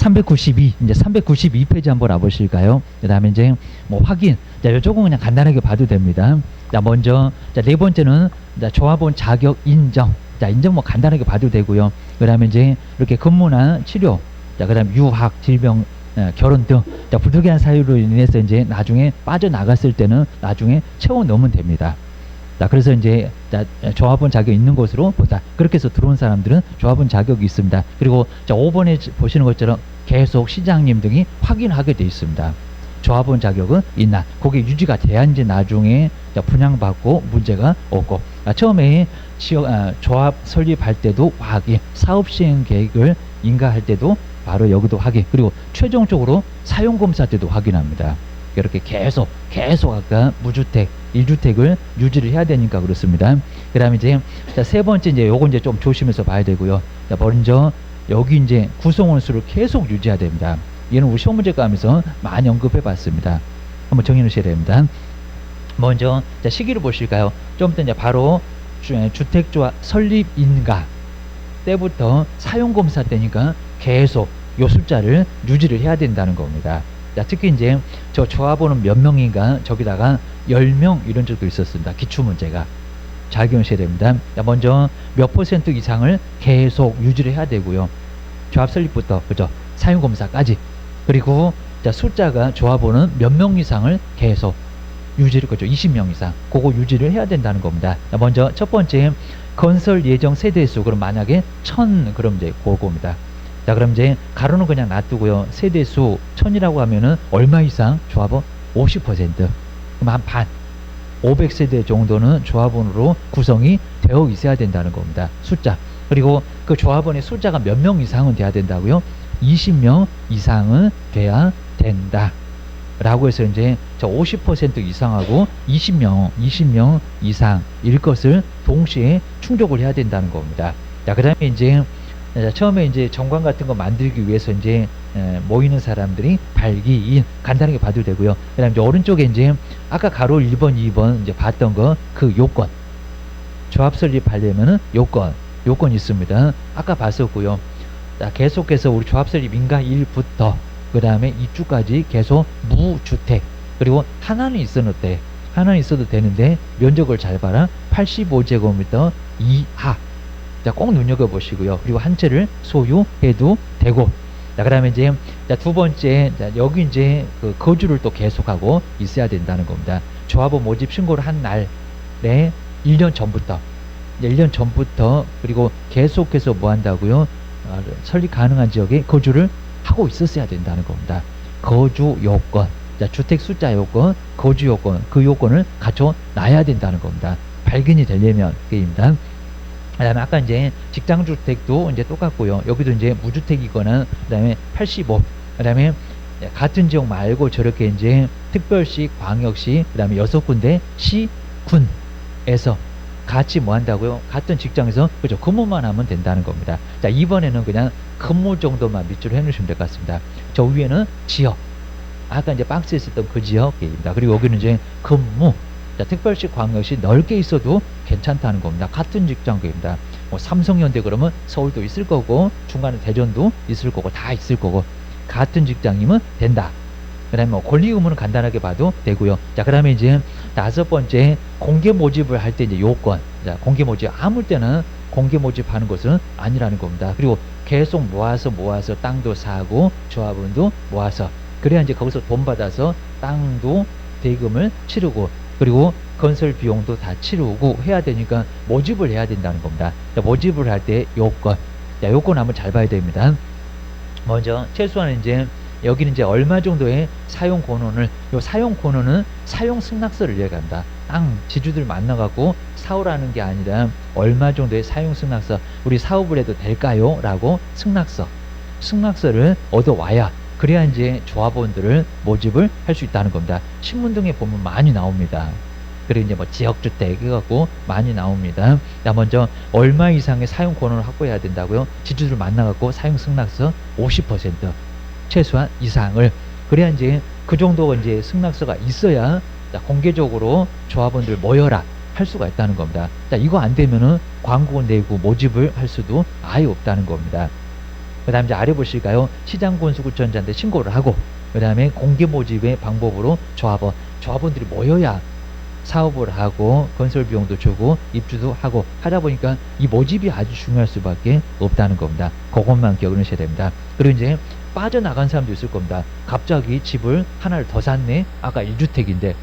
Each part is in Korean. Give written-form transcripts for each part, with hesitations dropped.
392, 이제 392페이지 한번 와보실까요? 그 다음에 이제 뭐 확인. 자, 요쪽은 그냥 간단하게 봐도 됩니다. 자, 먼저, 자, 네 번째는, 자, 조합원 자격 인정. 자, 인정 뭐 간단하게 봐도 되고요. 그 다음에 이제 이렇게 근무나 치료. 자, 그 다음에 유학, 질병, 결혼 등. 자, 부득이한 사유로 인해서 이제 나중에 빠져나갔을 때는 나중에 채워 넣으면 됩니다. 자, 그래서 이제 자, 조합원 자격 있는 곳으로 보다. 그렇게 해서 들어온 사람들은 조합원 자격이 있습니다. 그리고 자, 5번에 보시는 것처럼 계속 시장님 등이 확인하게 되어 있습니다. 조합원 자격은 있나? 그게 유지가 돼야지 나중에 자, 분양받고 문제가 없고. 처음에 조합 설립할 때도 확인, 사업 시행 계획을 인가할 때도 바로 여기도 확인, 그리고 최종적으로 사용검사 때도 확인합니다. 이렇게 계속 아까 무주택, 1주택을 유지를 해야 되니까 그렇습니다. 그 다음에 이제 자, 세 번째 이제 요거 이제 좀 조심해서 봐야 되고요. 자, 먼저 여기 이제 구성원 수를 계속 유지해야 됩니다. 얘는 우리 시험 문제 가면서 많이 언급해 봤습니다. 한번 정해 놓으셔야 됩니다. 먼저 자, 시기를 보실까요? 좀 이따 이제 바로 주택조합 설립 인가 때부터 사용검사 때니까 계속 요 숫자를 유지를 해야 된다는 겁니다. 자, 특히 이제 저 조합원은 몇 명인가 저기다가 10명 이런 적도 있었습니다. 기출문제가. 잘 기억하셔야 됩니다. 자, 먼저 몇 % 이상을 계속 유지를 해야 되고요. 조합 설립부터, 그죠? 사용검사까지. 그리고 자, 숫자가 조합원은 몇 명 이상을 계속 유지를, 그죠? 20명 이상. 그거 유지를 해야 된다는 겁니다. 자, 먼저 첫 번째 건설 예정 세대수. 그럼 만약에 1000, 그럼 이제 그겁니다. 자, 그럼 이제 가로는 그냥 놔두고요. 세대수 1000이라고 하면은 얼마 이상? 조합원 50%. 그럼 한 반. 500세대 정도는 조합원으로 구성이 되어 있어야 된다는 겁니다. 숫자. 그리고 그 조합원의 숫자가 몇 명 이상은 돼야 된다고요? 20명 이상은 돼야 된다. 라고 해서 이제 저 50% 이상하고 20명 이상일 것을 동시에 충족을 해야 된다는 겁니다. 자, 그 다음에 이제 처음에 이제 정관 같은 거 만들기 위해서 이제 모이는 사람들이 발기인 간단하게 봐도 되고요. 그 다음에 이제 오른쪽에 이제 아까 가로 1번, 2번 이제 봤던 거 그 요건. 조합 설립하려면은 요건 있습니다. 아까 봤었고요. 자, 계속해서 우리 조합 설립 인가 1부터 그 다음에 2주까지 계속 무주택. 그리고 하나는 있어도 되는데 면적을 잘 봐라. 85제곱미터 이하. 자, 꼭 눈여겨보시고요. 그리고 한 채를 소유해도 되고. 자, 그 다음에 이제, 자, 두 번째, 자, 여기 이제 그 거주를 또 계속하고 있어야 된다는 겁니다. 조합원 모집 신고를 한 날에 1년 전부터, 이제 1년 전부터, 그리고 계속해서 뭐 한다고요? 설립 가능한 지역에 거주를 하고 있었어야 된다는 겁니다. 거주 요건, 자, 주택 숫자 요건, 거주 요건, 그 요건을 갖춰 놔야 된다는 겁니다. 발견이 되려면, 그입니다. 그 다음에 아까 이제 직장주택도 이제 똑같고요. 여기도 이제 무주택이거나, 그 다음에 85, 그 다음에 같은 지역 말고 저렇게 이제 특별시, 광역시, 그 다음에 6군데 시, 군에서 같이 뭐 한다고요? 같은 직장에서, 그죠? 근무만 하면 된다는 겁니다. 자, 이번에는 그냥 근무 정도만 밑줄을 해 놓으시면 될 것 같습니다. 저 위에는 지역. 아까 이제 박스에 있었던 그 지역입니다. 그리고 여기는 이제 근무. 자, 특별시, 광역시 넓게 있어도 괜찮다는 겁니다. 같은 직장입니다. 뭐 삼성현대 그러면 서울도 있을 거고, 중간에 대전도 있을 거고, 다 있을 거고, 같은 직장이면 된다. 그 다음에 뭐 권리 의무는 간단하게 봐도 되고요. 자, 그 다음에 이제 다섯 번째 공개 모집을 할 때 이제 요건. 자, 공개 모집 아무 때는 공개 모집하는 것은 아니라는 겁니다. 그리고 계속 모아서 땅도 사고 조합원도 모아서, 그래야 이제 거기서 돈 받아서 땅도 대금을 치르고, 그리고 건설 비용도 다 치르고 해야 되니까 모집을 해야 된다는 겁니다. 자, 모집을 할 때 요건. 자, 요건 한번 잘 봐야 됩니다. 먼저 최소한 이제 여기는 이제 얼마 정도의 사용 권한을, 요 사용 권한은 사용 승낙서를 얘기한다. 땅 지주들 만나갖고 사오라는 게 아니라 얼마 정도의 사용 승낙서, 우리 사업을 해도 될까요? 라고 승낙서를 얻어와야, 그래야 이제 조합원들을 모집을 할 수 있다는 겁니다. 신문 등에 보면 많이 나옵니다. 그리고 이제 뭐 지역주택 해갖고 많이 나옵니다. 자, 먼저 얼마 이상의 사용 권한을 확보해야 된다고요? 지주들 만나갖고 사용 승낙서 50% 최소한 이상을, 그래야 이제 그 정도 이제 승낙서가 있어야 자, 공개적으로 조합원들 모여라 할 수가 있다는 겁니다. 자, 이거 안 되면은 광고 내고 모집을 할 수도 아예 없다는 겁니다. 그 다음에 이제 아래 보실까요? 시장군수구청장한테 신고를 하고, 그 다음에 공개 모집의 방법으로 조합원들이 모여야 사업을 하고 건설 비용도 주고 입주도 하고 하다 보니까 이 모집이 아주 중요할 수밖에 없다는 겁니다. 그것만 기억하셔야 됩니다. 그리고 이제 빠져나간 사람도 있을 겁니다. 갑자기 집을 하나를 더 샀네. 아까 1주택인데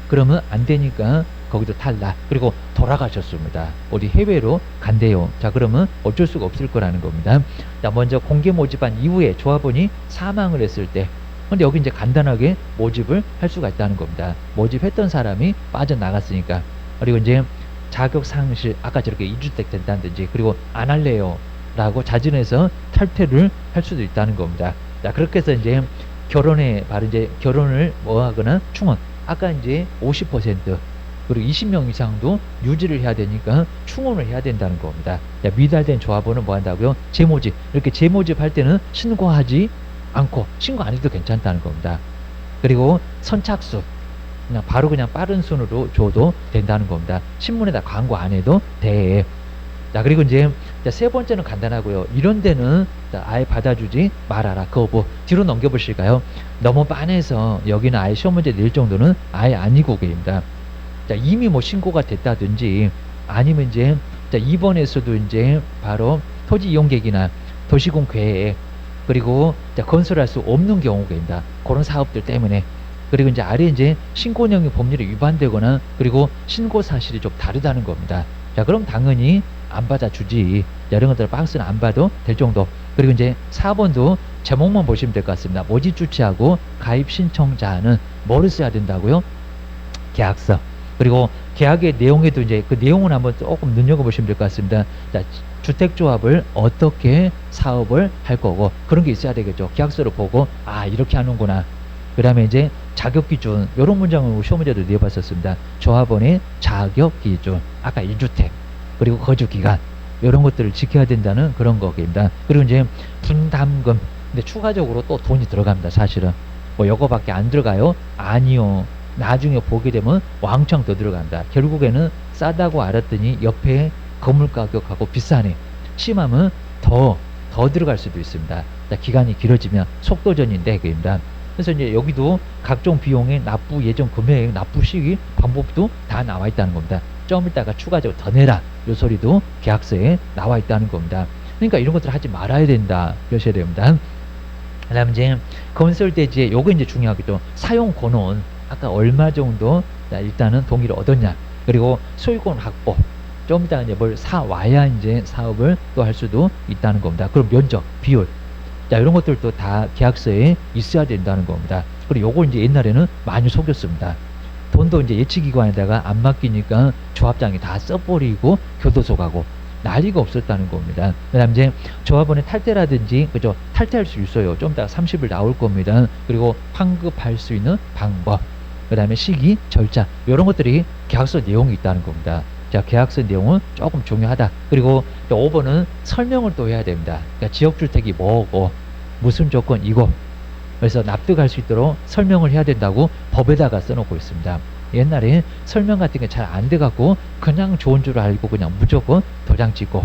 그러면 안 되니까 거기도 탈락. 그리고 돌아가셨습니다. 어디 해외로 간대요. 자, 그러면 어쩔 수가 없을 거라는 겁니다. 자, 먼저 공개 모집한 이후에 조합원이 사망을 했을 때, 근데 여기 이제 간단하게 모집을 할 수가 있다는 겁니다. 모집했던 사람이 빠져나갔으니까. 그리고 이제 자격 상실, 아까 저렇게 2주택 된다든지, 그리고 안 할래요 라고 자진해서 탈퇴를 할 수도 있다는 겁니다. 자, 그렇게 해서 이제 바로 이제 결혼을 하거나 충원, 아까 이제 50% 그리고 20명 이상도 유지를 해야 되니까 충원을 해야 된다는 겁니다. 자, 미달된 조합원은 뭐 한다고요? 재모집. 이렇게 재모집할 때는 신고하지 않고, 신고 안 해도 괜찮다는 겁니다. 그리고 선착순, 그냥 빠른 순으로 줘도 된다는 겁니다. 신문에다 광고 안 해도 돼. 자, 그리고 이제 세 번째는 간단하고요. 이런 데는 아예 받아주지 말아라. 거부. 뒤로 넘겨보실까요? 너무 빤해서 여기는 아예 시험 문제 낼 정도는 아예 아니고 계십니다. 자, 이미 뭐 신고가 됐다든지, 아니면 이제 2번에서도 이제 바로 토지 이용 계획이나 도시공 계획, 그리고 건설할 수 없는 경우입니다. 그런 사업들 때문에. 그리고 이제 아래 이제 신고령이 법률에 위반되거나, 그리고 신고 사실이 좀 다르다는 겁니다. 자, 그럼 당연히 안 받아주지. 자, 이런 것들 박스는 안 봐도 될 정도. 그리고 이제 4번도 제목만 보시면 될 것 같습니다. 모집 주체하고 가입 신청자는 뭐를 써야 된다고요? 계약서. 그리고 계약의 내용에도 이제 그 내용을 한번 조금 눈여겨보시면 될 것 같습니다. 자, 주택조합을 어떻게 사업을 할 거고, 그런 게 있어야 되겠죠. 계약서를 보고, 아, 이렇게 하는구나. 그 다음에 이제 자격기준, 이런 문장을 시험 문제도 내봤었습니다. 조합원의 자격기준, 아까 1주택, 그리고 거주기간, 이런 것들을 지켜야 된다는 그런 거입니다. 그리고 이제 분담금, 근데 추가적으로 또 돈이 들어갑니다. 사실은 뭐 요거밖에 안 들어가요? 아니요. 나중에 보게 되면 왕창 더 들어간다. 결국에는 싸다고 알았더니 옆에 건물 가격하고 비싸네. 심하면 더 들어갈 수도 있습니다. 자, 기간이 길어지면 속도전인데 그입니다. 그래서 이제 여기도 각종 비용의 납부 예정 금액, 납부 시기, 방법도 다 나와 있다는 겁니다. 좀 이따가 추가적으로 더 내라, 요 소리도 계약서에 나와 있다는 겁니다. 그러니까 이런 것들을 하지 말아야 된다, 그러셔야 됩니다. 그 다음에 이제 건설대지에 요거 이제 중요하겠죠. 사용 권은 아까 얼마 정도 일단은 동의를 얻었냐, 그리고 소유권 확보, 좀 이따가 이제 뭘 사와야 이제 사업을 또 할 수도 있다는 겁니다. 그럼 면적, 비율, 자, 이런 것들도 다 계약서에 있어야 된다는 겁니다. 그리고 요거 이제 옛날에는 많이 속였습니다. 돈도 이제 예치기관에다가 안 맡기니까 조합장이 다 써버리고 교도소 가고 난리가 없었다는 겁니다. 그 다음 이제 조합원의 탈퇴라든지, 그죠? 탈퇴할 수 있어요. 좀 이따 30일 나올 겁니다. 그리고 환급할 수 있는 방법, 그 다음에 시기, 절차, 이런 것들이 계약서 내용이 있다는 겁니다. 자, 계약서 내용은 조금 중요하다. 그리고 5번은 설명을 또 해야 됩니다. 그러니까 지역주택이 뭐고 무슨 조건이고, 그래서 납득할 수 있도록 설명을 해야 된다고 법에다가 써놓고 있습니다. 옛날에 설명 같은 게 잘 안 돼갖고 그냥 좋은 줄 알고 그냥 무조건 도장 찍고,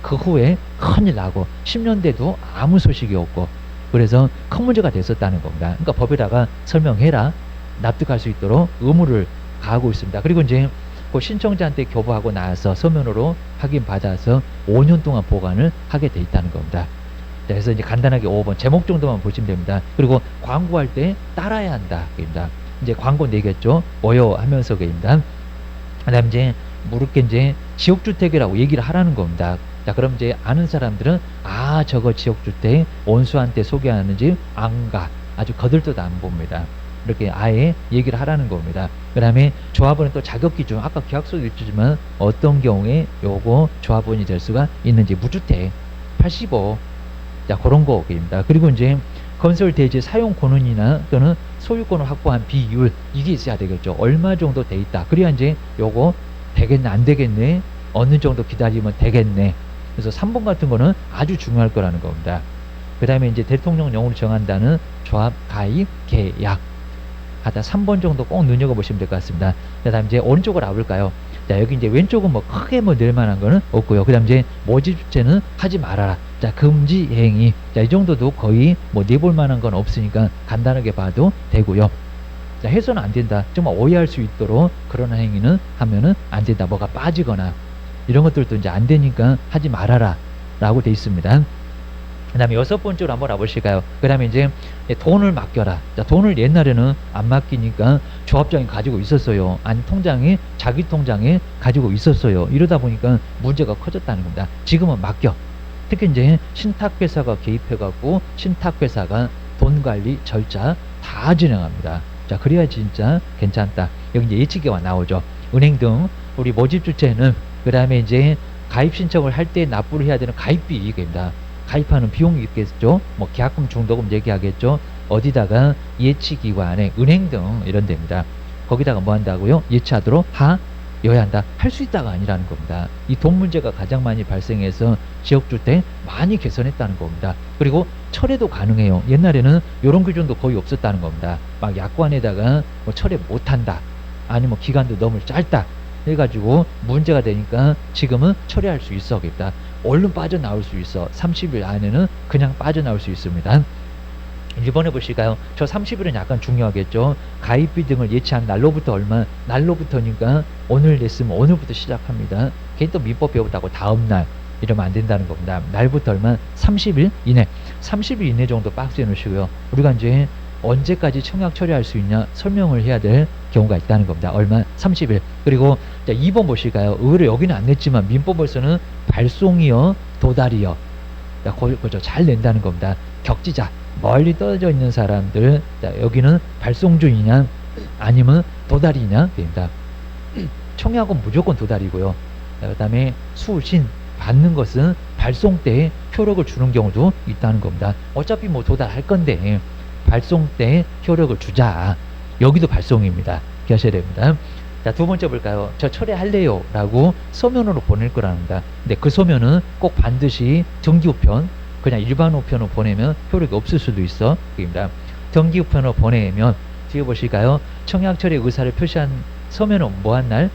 그 후에 큰일 나고 10년 돼도 아무 소식이 없고, 그래서 큰 문제가 됐었다는 겁니다. 그러니까 법에다가 설명해라, 납득할 수 있도록 의무를 가하고 있습니다. 그리고 이제 그 신청자한테 교부하고 나서 서면으로 확인받아서 5년 동안 보관을 하게 돼 있다는 겁니다. 그래서 이제 간단하게 5번 제목 정도만 보시면 됩니다. 그리고 광고할 때 따라야 한다, 입니다. 이제 광고 내겠죠. 뭐요 하면서 그입니다. 그다음 이제 물을 게 이제 지역주택이라고 얘기를 하라는 겁니다. 자, 그럼 이제 아는 사람들은 아, 저거 지역주택 원수한테 소개하는 집 안 가, 아주 거들떠도 안 봅니다. 이렇게 아예 얘기를 하라는 겁니다. 그 다음에 조합원은 또 자격기준, 아까 계약서도 있지만 어떤 경우에 요거 조합원이 될 수가 있는지, 무주택 85, 자, 그런 거입니다. 그리고 이제 건설 대지 사용 권한이나 또는 소유권을 확보한 비율, 이게 있어야 되겠죠. 얼마 정도 돼 있다. 그래야 이제 요거 되겠네, 안 되겠네, 어느 정도 기다리면 되겠네. 그래서 3번 같은 거는 아주 중요할 거라는 겁니다. 그 다음에 이제 대통령령으로 정한다는 조합 가입 계약 하다 3번 정도 꼭 눈여겨보시면 될 것 같습니다. 그 다음 이제 오른쪽으로 와볼까요? 자, 여기 이제 왼쪽은 뭐 크게 뭐 낼 만한 거는 없고요. 그 다음 이제 모집 주체는 하지 말아라. 자, 금지 행위. 자, 이 정도도 거의 뭐 내볼 만한 건 없으니까 간단하게 봐도 되고요. 자, 해서는 안 된다. 정말 오해할 수 있도록 그런 행위는 하면은 안 된다. 뭐가 빠지거나 이런 것들도 이제 안 되니까 하지 말아라 라고 돼 있습니다. 그 다음에 여섯 번째로 한번 와보실까요? 그 다음에 이제 돈을 맡겨라. 자, 돈을 옛날에는 안 맡기니까 조합장이 가지고 있었어요. 아니, 통장에, 자기 통장에 가지고 있었어요. 이러다 보니까 문제가 커졌다는 겁니다. 지금은 맡겨. 특히 이제 신탁회사가 개입해갖고 신탁회사가 돈 관리 절차 다 진행합니다. 자, 그래야 진짜 괜찮다. 여기 이제 예치계가 나오죠. 은행 등 우리 모집 주체는 그 다음에 이제 가입 신청을 할 때 납부를 해야 되는 가입비입니다. 가입하는 비용이 있겠죠. 뭐 계약금, 중도금 얘기하겠죠. 어디다가 예치기관에 은행 등 이런 데입니다. 거기다가 뭐 한다고요? 예치하도록 하여야 한다. 할 수 있다가 아니라는 겁니다. 이 돈 문제가 가장 많이 발생해서 지역주택 많이 개선했다는 겁니다. 그리고 철회도 가능해요. 옛날에는 이런 규정도 거의 없었다는 겁니다. 막 약관에다가 뭐 철회 못한다. 아니면 기간도 너무 짧다. 해가지고 문제가 되니까 지금은 처리할 수 있어. 그러니까 얼른 빠져나올 수 있어. 30일 안에는 그냥 빠져나올 수 있습니다. 1번에 보실까요? 저 30일은 약간 중요하겠죠. 가입비 등을 예치한 날로부터 얼마, 날로부터니까 오늘 냈으면 오늘부터 시작합니다. 괜히 또 민법 배우다고 다음날 이러면 안 된다는 겁니다. 날부터 얼마? 30일 이내. 30일 이내 정도 박스에 놓으시고요. 우리가 이제 언제까지 청약 처리할 수 있냐 설명을 해야 될 경우가 있다는 겁니다. 얼마? 30일. 그리고 자, 2번 보실까요? 의외로 여기는 안 냈지만 민법에서는 발송이요, 도달이요. 자, 그죠. 잘 낸다는 겁니다. 격지자, 멀리 떨어져 있는 사람들. 자, 여기는 발송주이냐 아니면 도달이냐 됩니다. 청약은 무조건 도달이고요. 그 다음에 수신 받는 것은 발송 때에 효력을 주는 경우도 있다는 겁니다. 어차피 뭐 도달할 건데 발송 때 효력을 주자. 여기도 발송입니다. 기하셔야 됩니다. 자, 두 번째 볼까요? 저 철회할래요 라고 서면으로 보낼 거랍니다. 근데 그 서면은 꼭 반드시 등기우편, 그냥 일반 우편으로 보내면 효력이 없을 수도 있어. 입니다. 등기우편으로 보내면 뒤에 보실까요? 청약 처리 의사를 표시한 서면은 뭐한 날?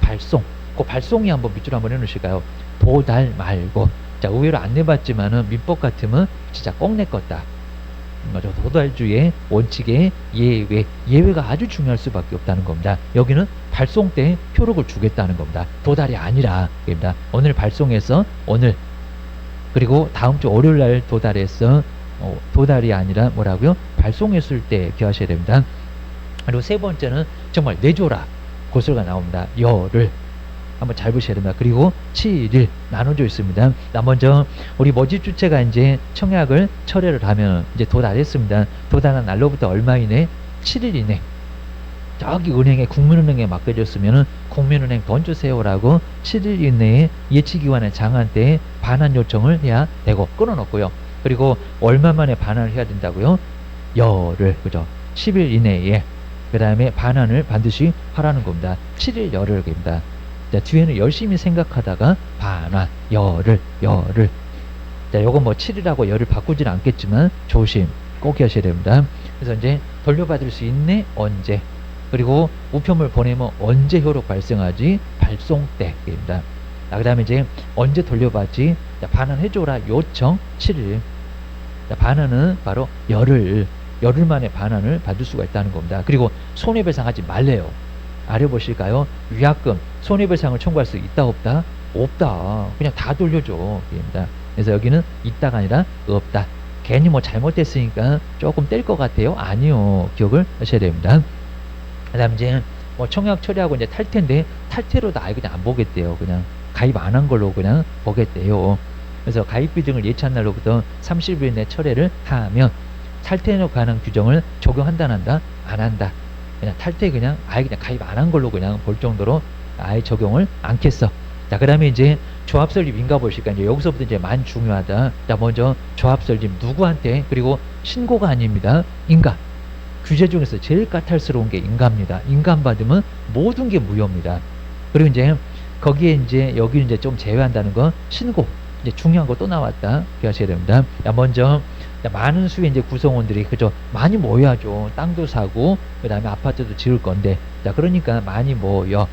발송. 그 발송이 한번 밑줄 한번 해놓으실까요? 도달 말고. 자, 의외로 안 내봤지만은 민법 같으면 진짜 꼭 내 것다. 맞아. 도달주의 원칙의 예외가 아주 중요할 수밖에 없다는 겁니다. 여기는 발송 때 효력을 주겠다는 겁니다. 도달이 아니라 입니다. 오늘 발송해서 오늘 그리고 다음 주 월요일 날 도달해서 도달이 아니라 뭐라고요? 발송했을 때 기하셔야 됩니다. 그리고 세 번째는 정말 내줘라 고소가 나옵니다. 열을 한번 잘 보셔야 됩니다. 그리고 7일 나눠져 있습니다. 먼저 우리 모집 주체가 이제 청약을 철회를 하면 이제 도달했습니다. 도달한 날로부터 얼마 이내? 7일 이내. 저기 은행에 국민은행에 맡겨줬으면은 국민은행 돈 주세요라고 7일 이내에 예치기관의 장한테 반환 요청을 해야 되고 끊어놓고요. 그리고 얼마 만에 반환을 해야 된다고요? 열흘, 그죠? 10일 이내에 그 다음에 반환을 반드시 하라는 겁니다. 7일 열흘입니다. 자, 뒤에는 열심히 생각하다가 반환, 열흘. 자, 요거 뭐 7이라고 열을 바꾸지는 않겠지만 조심 꼭 하셔야 됩니다. 그래서 이제 돌려받을 수 있네? 언제? 그리고 우편물 보내면 언제 효력 발생하지? 발송 때입니다. 그 다음에 이제 언제 돌려받지? 자, 반환해줘라 요청 7일. 자, 반환은 바로 열흘 만에 반환을 받을 수가 있다는 겁니다. 그리고 손해배상 하지 말래요. 아래 보실까요? 위약금, 손해배상을 청구할 수 있다 없다? 없다. 그냥 다 돌려줘. 입니다. 그래서 여기는 있다가 아니라 없다. 괜히 뭐 잘못됐으니까 조금 뗄 것 같아요? 아니요. 기억을 하셔야 됩니다. 그 다음 이제 뭐 청약 처리하고 이제 탈퇴인데 탈퇴로 다 그냥 안 보겠대요. 그냥 가입 안 한 걸로 그냥 보겠대요. 그래서 가입비 등을 예치한 날로부터 30일 내 철회를 하면 탈퇴에 관한 규정을 적용한다 안 한다? 안 한다. 그냥 탈퇴 그냥 아예 그냥 가입 안 한 걸로 그냥 볼 정도로 아예 적용을 않겠어. 자, 그 다음에 이제 조합 설립 인가 보실까? 이제 여기서부터 이제 만 중요하다. 자, 먼저 조합 설립 누구한테? 그리고 신고가 아닙니다. 인가. 규제 중에서 제일 까탈스러운 게 인가입니다. 인가 안 받으면 모든 게 무효입니다. 그리고 이제 거기에 이제 여기 이제 좀 제외한다는 건 신고. 이제 중요한 거 또 나왔다. 기억하셔야 됩니다. 자, 먼저 많은 수의 이제 구성원들이 그죠 많이 모여야죠. 땅도 사고 그 다음에 아파트도 지을 건데 자 그러니까 많이 모여.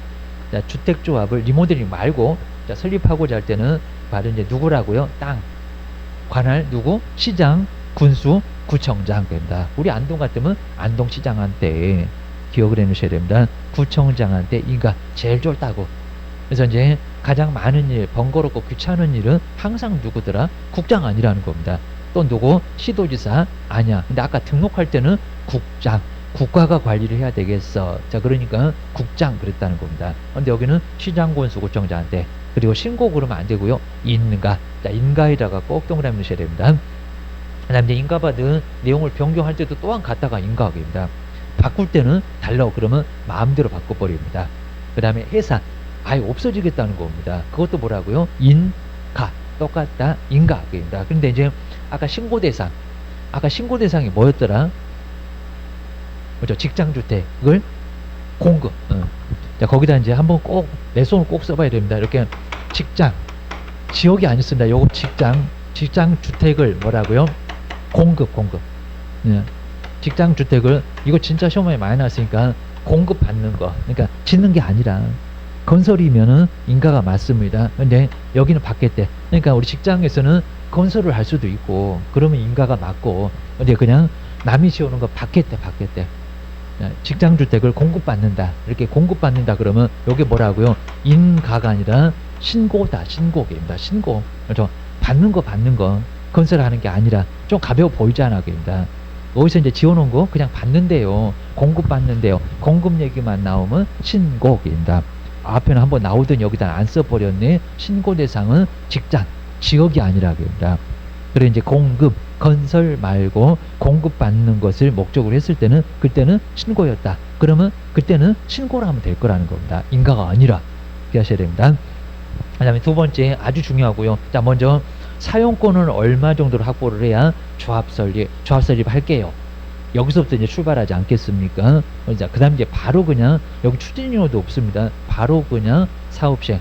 자, 주택조합을 리모델링 말고 자 설립하고자 할 때는 바로 이제 누구라고요? 땅 관할 누구? 시장, 군수, 구청장 됩니다. 우리 안동 같으면 안동시장한테 기억을 해놓으셔야 됩니다. 구청장한테 인가 제일 쫄다고. 그래서 이제 가장 많은 일, 번거롭고 귀찮은 일은 항상 누구더라? 국장 아니라는 겁니다. 또 누구? 시도지사 아니야. 근데 아까 등록할 때는 국장, 국가가 관리를 해야 되겠어. 자, 그러니까 국장 그랬다는 겁니다. 근데 여기는 시장, 군수, 구청장한테. 그리고 신고 그러면 안 되고요. 인가. 자, 인가에다가 꼭 동그라미 넣으셔야 됩니다. 그 다음에 인가 받은 내용을 변경할 때도 또한 갖다가 인가하기입니다. 바꿀 때는 달러 그러면 마음대로 바꿔버립니다. 그 다음에 해산 아예 없어지겠다는 겁니다. 그것도 뭐라고요? 인가 똑같다 인가입니다. 그런데 이제 아까 신고 대상이 뭐였더라? 그죠? 직장주택 그걸 공급. 자, 거기다 이제 한번 꼭 내 손을 꼭 써봐야 됩니다. 이렇게 직장 지역이 아니었습니다. 요거 직장 주택을 뭐라고요? 공급. 예. 직장 주택을 이거 진짜 시험에 많이 나왔으니까 공급 받는 거. 그러니까 짓는 게 아니라 건설이면은 인가가 맞습니다. 근데 여기는 받겠대. 그러니까 우리 직장에서는 건설을 할 수도 있고 그러면 인가가 맞고 근데 그냥 남이 지어놓은 거 받겠대. 직장 주택을 공급받는다. 이렇게 공급받는다 그러면 여기 뭐라고요? 인가가 아니라 신고입니다. 신고. 그렇죠? 받는 거 건설하는 게 아니라 좀 가벼워 보이잖아. 그입니다. 어디서 이제 지어놓은 거 그냥 받는데요. 공급받는데요. 공급 얘기만 나오면 신고입니다. 앞에는 한번 나오던 여기다 안 써버렸네. 신고 대상은 직장, 지역이 아니라 그입니다. 그래 이제 공급, 건설 말고 공급받는 것을 목적으로 했을 때는 그때는 신고였다. 그러면 그때는 신고를 하면 될 거라는 겁니다. 인가가 아니라 기하셔야 됩니다. 그 다음에 두 번째 아주 중요하고요. 자, 먼저 사용권은 얼마 정도로 확보를 해야 조합 설립 할게요. 여기서부터 이제 출발하지 않겠습니까? 자, 그 다음 이제 바로 그냥 여기 추진료도 없습니다. 바로 그냥 사업시행.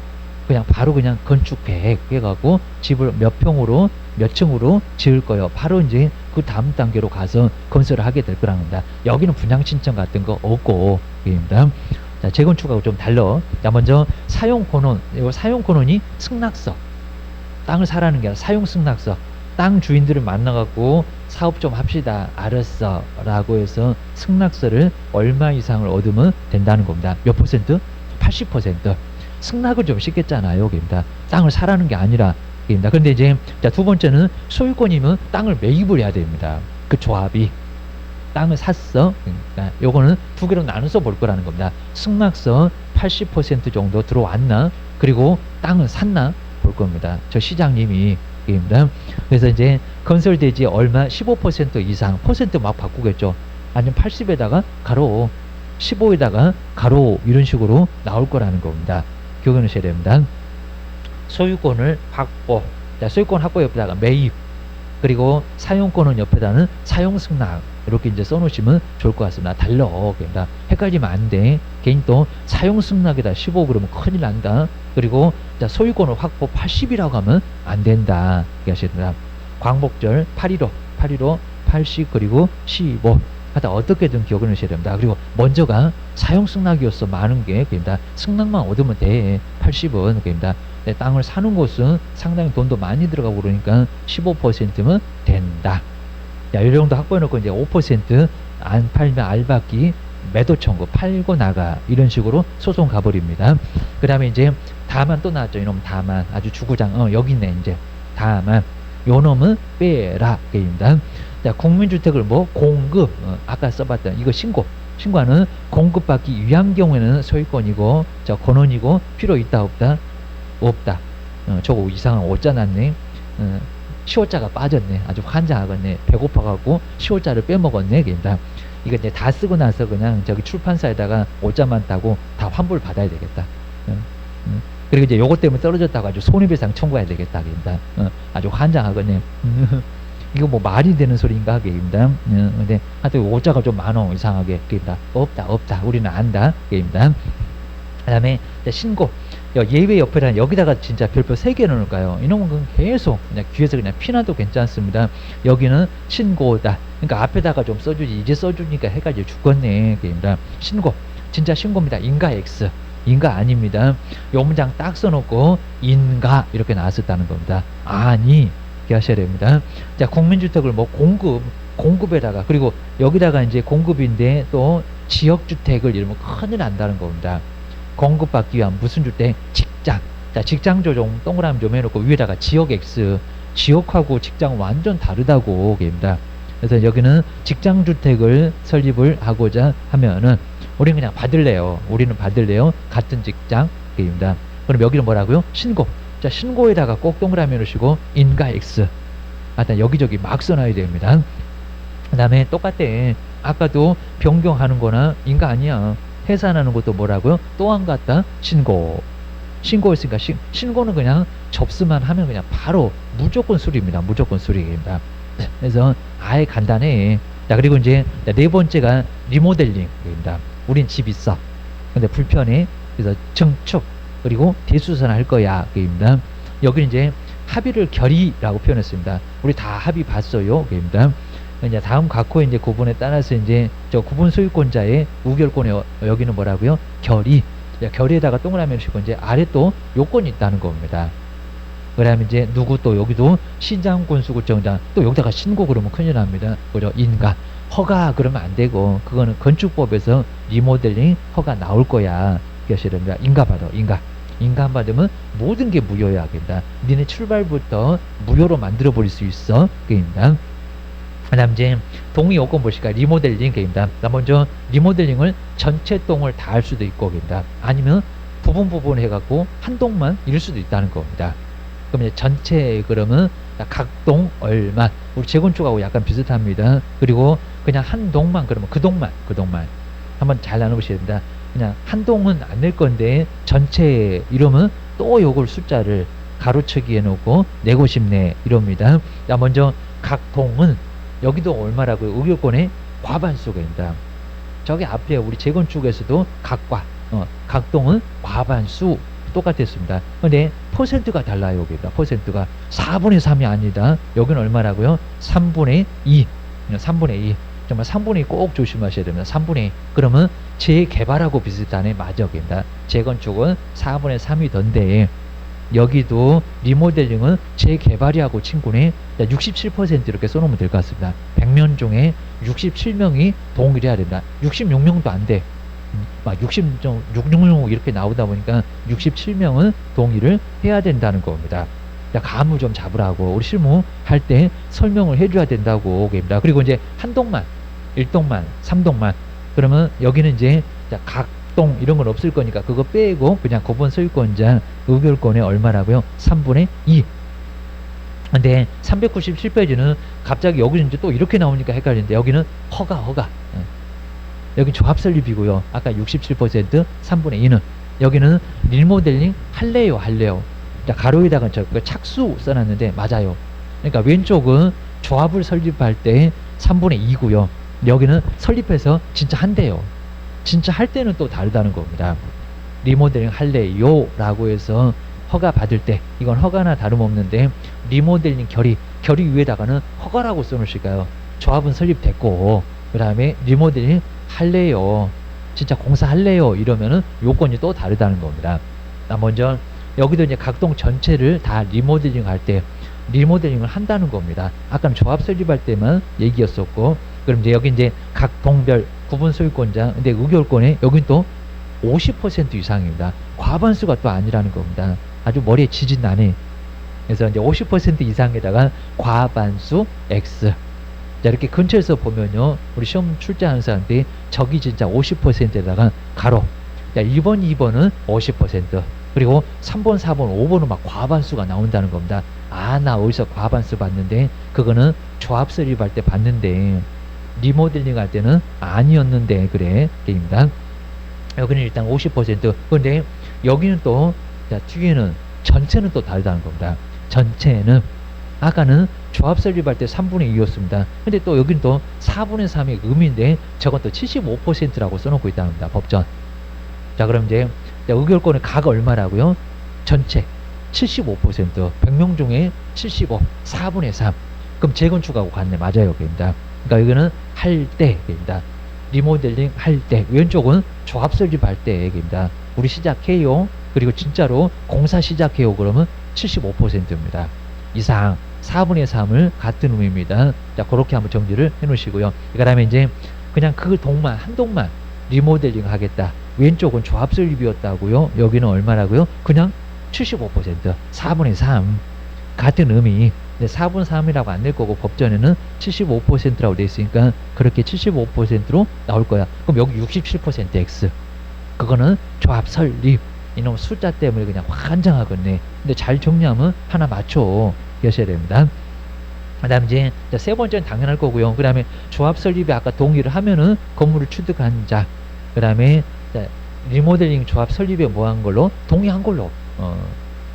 바로 그냥 건축 계획 해가고 집을 몇 평으로 몇 층으로 지을 거예요. 바로 이제 그 다음 단계로 가서 건설을 하게 될 거랍니다. 여기는 분양 신청 같은 거 없고 입니다. 자, 재건축하고 좀 달라. 자, 먼저 사용권은 이거 사용권이 승낙서. 땅을 사라는 게 아니라 사용 승낙서. 땅 주인들을 만나갖고 사업 좀 합시다. 알았어. 라고 해서 승낙서를 얼마 이상을 얻으면 된다는 겁니다. 몇 퍼센트? 80%. 승낙을 좀 씻겠잖아요. 여기입니다. 땅을 사라는 게 아니라. 여기입니다. 그런데 이제 자, 두 번째는 소유권이면 땅을 매입을 해야 됩니다. 그 조합이. 땅을 샀어. 그러니까 요거는 두 개로 나눠서 볼 거라는 겁니다. 승낙서 80% 정도 들어왔나? 그리고 땅을 샀나? 볼 겁니다. 저 시장님이. 입니다. 그래서 이제 건설대지 얼마 15% 이상 퍼센트 막 바꾸겠죠. 아니면 80에다가 가로 15에다가 가로 이런 식으로 나올 거라는 겁니다. 기억해 놓으셔야 됩니다. 소유권을 확보. 자, 소유권 확보 옆에다가 매입. 그리고 사용권은 옆에다는 사용승낙. 이렇게 이제 써놓으시면 좋을 것 같습니다. 달러. 그러니까 헷갈리면 안 돼. 개인 또 사용승낙에다 15 그러면 큰일 난다. 그리고 자, 소유권을 확보 80이라고 하면 안 된다. 이렇게 하셔야 됩니다. 광복절 815 80 그리고 15 하다 어떻게든 기억을 하셔야 됩니다. 그리고 먼저가 사용승낙이었어. 많은 게 그입니다. 승낙만 얻으면 돼. 80은 그입니다. 땅을 사는 곳은 상당히 돈도 많이 들어가고 그러니까 15%면 된다. 야, 이 정도 확보해놓고 이제 5% 안 팔면 알박기 매도 청구 팔고 나가 이런 식으로 소송 가버립니다. 그 다음에 이제 다만 또 나왔죠. 이놈 다만 아주 주구장 여기 있네. 이제 다만 요 놈은 빼라 게임입니다. 자, 국민주택을 뭐 공급 아까 써봤던 이거 신고하는 공급받기 위한 경우에는 소유권이고 자 권한이고 필요 있다 없다. 저거 이상한 오자 났네. 시호자가 빠졌네. 아주 환장하겠네. 배고파갖고 시호자를 빼먹었네. 그러니까 이거 이제 다 쓰고 나서 그냥 저기 출판사에다가 오자만 따고 다 환불 받아야 되겠다. 그리고 이제 요것 때문에 떨어졌다고 아주 손해배상 청구해야 되겠다. 그러니까 아주 환장하겠네. 이거 뭐 말이 되는 소리인가? 그입니다. 근데 하여튼 오자가 좀 많어. 이상하게. 그입니다. 없다. 우리는 안다. 그입니다. 그 다음에 신고. 예외 옆에다 여기다가 진짜 별표 3개 넣을까요? 이놈은 그냥 계속 그냥 귀에서 그냥 피나도 괜찮습니다. 여기는 신고다. 그러니까 앞에다가 좀 써주지. 이제 써주니까 헷갈려 죽겠네. 그입니다. 신고. 진짜 신고입니다. 인가 X. 인가 아닙니다. 요 문장 딱 써놓고 인가 이렇게 나왔었다는 겁니다. 아니 이렇게 하셔야 됩니다. 자, 국민주택을 뭐 공급에다가, 그리고 여기다가 이제 공급인데 또 지역주택을 이러면 큰일 난다는 겁니다. 공급받기 위한 무슨 주택? 직장. 자, 직장 조정 동그라미 좀 해놓고 위에다가 지역 X. 지역하고 직장은 완전 다르다고 얘기합니다. 그래서 여기는 직장주택을 설립을 하고자 하면은 우리는 그냥 받을래요. 우리는 받을래요. 같은 직장. 얘기입니다. 그럼 여기는 뭐라고요? 신고. 자, 신고에다가 꼭 동그라미 놓으시고 인가 X. 일단 여기저기 막 써놔야 됩니다. 그 다음에 똑같아. 아까도 변경하는 거나 인가 아니야. 해산하는 것도 뭐라고요? 또 안 갔다 신고. 신고했으니까 신고는 그냥 접수만 하면 그냥 바로 무조건 수리입니다. 무조건 수리입니다. 그래서 아예 간단해. 자, 그리고 이제 네 번째가 리모델링입니다. 우린 집 있어. 근데 불편해. 그래서 증축 그리고 대수선 할 거야. 입니다. 여기는 이제 합의를 결의라고 표현했습니다. 우리 다 합의 봤어요. 입니다. 이제 다음 각호의 이제 구분에 따라서 이제 저 구분 소유권자의 우결권에 여기는 뭐라고요? 결의. 결의에다가 동그라미 치고 이제 아래 또 요건이 있다는 겁니다. 그다음에 이제 누구 또 여기도 신장군수구청장 또 여기다가 신고 그러면 큰일 납니다. 그죠? 인가 허가 그러면 안 되고 그거는 건축법에서 리모델링 허가 나올 거야. 그러셔야 됩니다. 인가 받아. 인가 안 받으면 모든 게 무효야. 그입니다. 니네 출발부터 무효로 만들어 버릴 수 있어. 그입니다. 그다음 이제 동의 요건 보실까요? 리모델링 게임다. 먼저 리모델링을 전체 동을 다 할 수도 있고 게임다. 아니면 부분 해갖고 한 동만 이룰 수도 있다는 겁니다. 그럼 이제 전체 그러면 각 동 얼마? 우리 재건축하고 약간 비슷합니다. 그리고 그냥 한 동만 그러면 그 동만 한번 잘 나눠보셔야 됩니다. 그냥 한 동은 안 낼 건데 전체 이러면 또 요걸 숫자를 가로치기 해놓고 내고 싶네 이럽니다. 자, 먼저 각 동은 여기도 얼마라고요? 의결권의 과반수입니다. 저기 앞에 우리 재건축에서도 각동은 과반수 똑같았습니다. 근데 퍼센트가 달라요. 여기다 퍼센트가 4분의 3이 아니다. 여기는 얼마라고요? 3분의 2. 정말 3분의 2 꼭 조심하셔야 됩니다. 3분의 2. 그러면 재개발하고 비슷하네. 맞아. 여기입니다. 재건축은 4분의 3이 던데 여기도 리모델링은 재개발이하고 친구네. 67% 이렇게 써놓으면 될 것 같습니다. 100명 중에 67명이 동의를 해야 됩니다. 66명도 안 돼. 막 66명 이렇게 나오다 보니까 67명은 동의를 해야 된다는 겁니다. 감을 좀 잡으라고 우리 실무 할 때 설명을 해줘야 된다고 얘기합니다. 그리고 이제 한 동만, 1동만, 3동만 그러면 여기는 이제 각 동 이런 건 없을 거니까 그거 빼고 그냥 구분 소유권자 의결권에 얼마라고요? 3분의 2. 근데 397페이지는 갑자기 여기는 이제 또 이렇게 나오니까 헷갈리는데 여기는 허가. 여기 조합 설립이고요. 아까 67% 3분의 2는 여기는 리모델링 할래요. 자, 가로에다가 저 착수 써놨는데 맞아요. 그러니까 왼쪽은 조합을 설립할 때 3분의 2고요. 여기는 설립해서 진짜 한대요. 진짜 할 때는 또 다르다는 겁니다. 리모델링 할래요 라고 해서 허가 받을 때 이건 허가나 다름없는데 리모델링 결의 위에다가는 허가라고 써놓으실까요? 조합은 설립됐고 그 다음에 리모델링 할래요 진짜 공사할래요 이러면은 요건이 또 다르다는 겁니다. 먼저 여기도 이제 각동 전체를 다 리모델링 할 때 리모델링을 한다는 겁니다. 아까는 조합 설립할 때만 얘기였었고 그럼 이제 여기 이제 각 동별 구분 소유권자 근데 의결권에 여긴 또 50% 이상입니다. 과반수가 또 아니라는 겁니다. 아주 머리에 지진 나네. 그래서 이제 50% 이상에다가 과반수 X. 자, 이렇게 근처에서 보면요. 우리 시험 출제하는 사람들이 저기 진짜 50%에다가 가로. 자, 1번, 2번은 50%. 그리고 3번, 4번, 5번은 막 과반수가 나온다는 겁니다. 아, 나 어디서 과반수 봤는데, 그거는 조합 설립할 때 봤는데, 리모델링 할 때는 아니었는데, 그래. 게임입니다. 여기는 일단 50%. 근데 여기는 또, 자, 뒤에는 전체는 또 다르다는 겁니다. 전체는, 아까는 조합 설립할 때 3분의 2였습니다. 근데 또 여기는 또 4분의 3의 의미인데, 저건 또 75%라고 써놓고 있다는 겁니다. 법전. 자, 그럼 이제, 의결권의 가가 얼마라고요? 전체 75%, 100명 중에 75, 4분의 3. 그럼 재건축하고 같네. 맞아요. 여기입니다. 그러니까 여기는 할 때입니다. 리모델링 할 때. 왼쪽은 조합 설립할 때입니다. 우리 시작해요. 그리고 진짜로 공사 시작해요. 그러면 75%입니다. 이상 4분의 3을 같은 의미입니다. 자, 그렇게 한번 정리를 해 놓으시고요. 그 다음에 이제 그냥 그 동만, 한 동만 리모델링 하겠다. 왼쪽은 조합 설립이었다고요. 여기는 얼마라고요? 그냥 75%, 4분의 3. 같은 의미. 4분 3이라고 안 낼 거고 법전에는 75%라고 돼 있으니까 그렇게 75%로 나올 거야. 그럼 여기 67% X. 그거는 조합 설립. 이놈 숫자 때문에 그냥 환장하겠네. 근데 잘 정리하면 하나 맞춰 계셔야 됩니다. 그 다음 이제 세 번째는 당연할 거고요. 그 다음에 조합 설립에 아까 동의를 하면은 건물을 취득한 자. 그 다음에 리모델링 조합 설립에 뭐 한 걸로? 동의한 걸로.